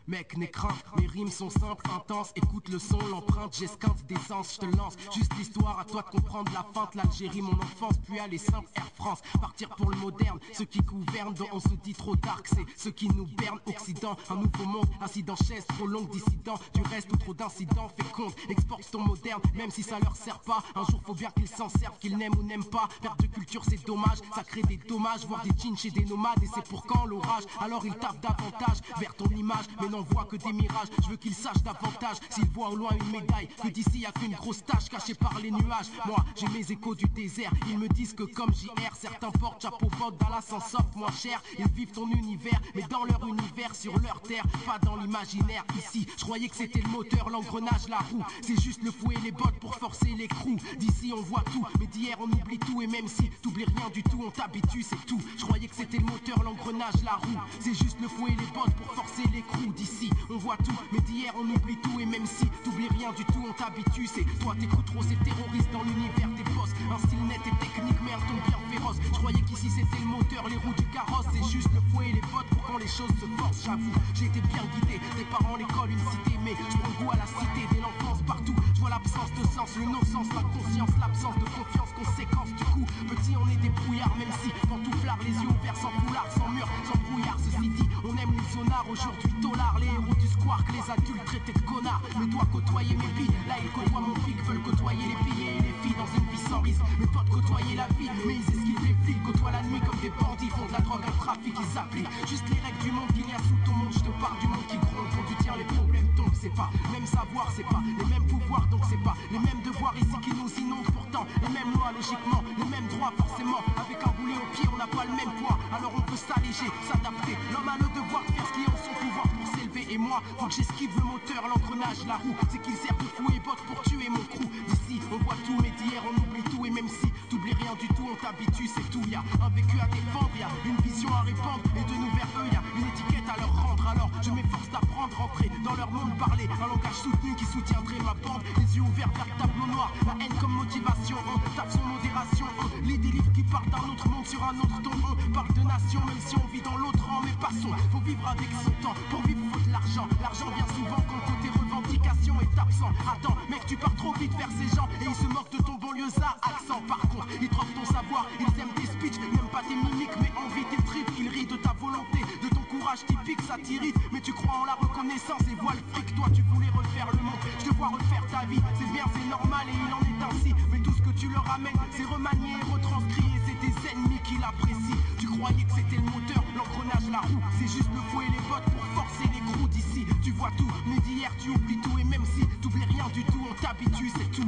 Mec, n'aie crainte, mes rimes sont simples, intenses. Écoute le son, l'empreinte, j'esquinte d'essence, je te lance. Juste l'histoire, à toi de comprendre la feinte. L'Algérie, mon enfance, puis aller simple, Air France. Partir pour le moderne, ceux qui gouvernent, dont on se dit trop dark, c'est ceux qui nous bernent. Occident, un nouveau monde, assis dans chaise, trop longue, dissident. Du reste, ou trop d'incidents, fais compte, exporte ton moderne, même si ça leur sert pas. Un jour, faut bien qu'ils s'en servent, qu'ils n'aiment ou n'aiment pas. Perte de culture, c'est dommage, ça crée des dommages, voir des jeans chez des nomades, et c'est pour quand l'orage. Alors ils tapent davantage vers ton image, mais n'en voit que des mirages. Je veux qu'ils sachent davantage s'ils voient au loin une médaille, que d'ici y a qu'une grosse tache cachée par les nuages. Moi j'ai mes échos du désert, ils me disent que comme JR, certains portent chapeau pote, Dallas s'en sortent moins cher. Ils vivent ton univers, mais dans leur univers, sur leur terre, pas dans l'imaginaire. Ici je croyais que c'était le moteur, l'engrenage, la roue. C'est juste le fouet et les bottes pour forcer l'écrou. D'ici on voit tout, mais d'hier on oublie tout. Et même si t'oublies rien du tout, on t'habitue, c'est tout. Je croyais que c'était le moteur, l'engrenage, la roue. C'est juste le fouet et les bottes pour forcer l'écrou. D'ici on voit tout, mais d'hier on oublie tout. Et même si t'oublies rien du tout, on t'habitue. C'est toi t'écoutes trop ces terroristes dans l'univers des boss. Un style net et technique, mais un ton bien féroce. Je croyais qu'ici c'était le moteur, les roues du carrosse. C'est juste le fouet et les bottes pour quand les choses se forcent. J'avoue, j'ai été bien guidé, des parents, l'école, une cité. Mais je prends goût à la cité, dès l'enfance partout. Je vois l'absence de sens, le non-sens, la conscience, l'absence de confiance, conséquence. Du coup, petit on est des brouillards, même si pantouflards, les yeux ouverts, sans foulard, sans mur, sans brouillard. Ceci dit, on aime les zonards, aujourd'hui dollars, les héros du squark, les adultes traités de connards. Mais toi côtoyer mes billes, là ils côtoient mon pic, veulent côtoyer les billets et les filles dans une vie sans risque. Mes potes côtoyer la vie, mais ils esquivent les flics, côtoient la nuit comme des bandits, font de la drogue, un trafic, ils appliquent juste les règles du monde qu'il y a sous ton monde. Je te parle du monde qui gronde, quand tu tiens les problèmes tombent, c'est pas même savoir, c'est pas les mêmes pouvoirs, donc c'est pas les mêmes devoirs ici qui nous inondent. Pourtant les mêmes lois logiquement, les mêmes droits forcément. Avec un boulet au pied on n'a pas le même poids, alors on peut s'alléger, s'adapter. L'homme a le devoir de faire ce qui est en son pouvoir pour s'élever. Et moi, faut que j'esquive le moteur, l'engrenage, la roue. C'est qu'il sert de fou et botte pour tuer mon crew. D'ici on voit tout, mais d'hier on oublie tout. Et même si t'oublies rien du tout, on t'habitue, c'est tout. Y'a un vécu à défendre, y'a une vision à répandre. Et de nous vers eux, y'a une étiquette à leur rendre. Alors je m'efforce d'apprendre, rentrer dans leur monde, parler un langage soutenu qui soutiendrait ma bande. Les yeux ouverts vers le tableau noir, la haine comme motivation. On tape son modération, on lit des livres qui parlent d'un autre monde sur un autre ton. On parle de nation, même si on vit dans l'autre rang. Mais passons, faut vivre avec son temps. Pour vivre faut de l'argent. L'argent vient souvent quand le côté revendication est absent. Attends, mec, tu pars trop vite vers ces gens et ils se moquent de ton banlieusard accent. Par contre, ils troquent ton savoir, ils aiment tes speeches, n'aiment pas tes mimiques, mais envient tes tripes. Ils rient de ta volonté, de ton courage typique, ça t'irrite. Mais tu crois en la reconnaissance et vois le fric. Toi, tu voulais refaire le monde, je te vois refaire ta vie. C'est bien, c'est normal et il en est ainsi. Mais tout ce que tu leur amènes, c'est remanié et retranscrit. Et c'est tes ennemis qui l'apprécient. Tu croyais que c'était le moteur, l'engrenage, la roue. C'est juste le fouet et les bottes pour forcer les crews. D'ici tu vois tout, mais d'hier tu oublies tout. Et même si t'oublies rien du tout, on t'habitue, c'est tout.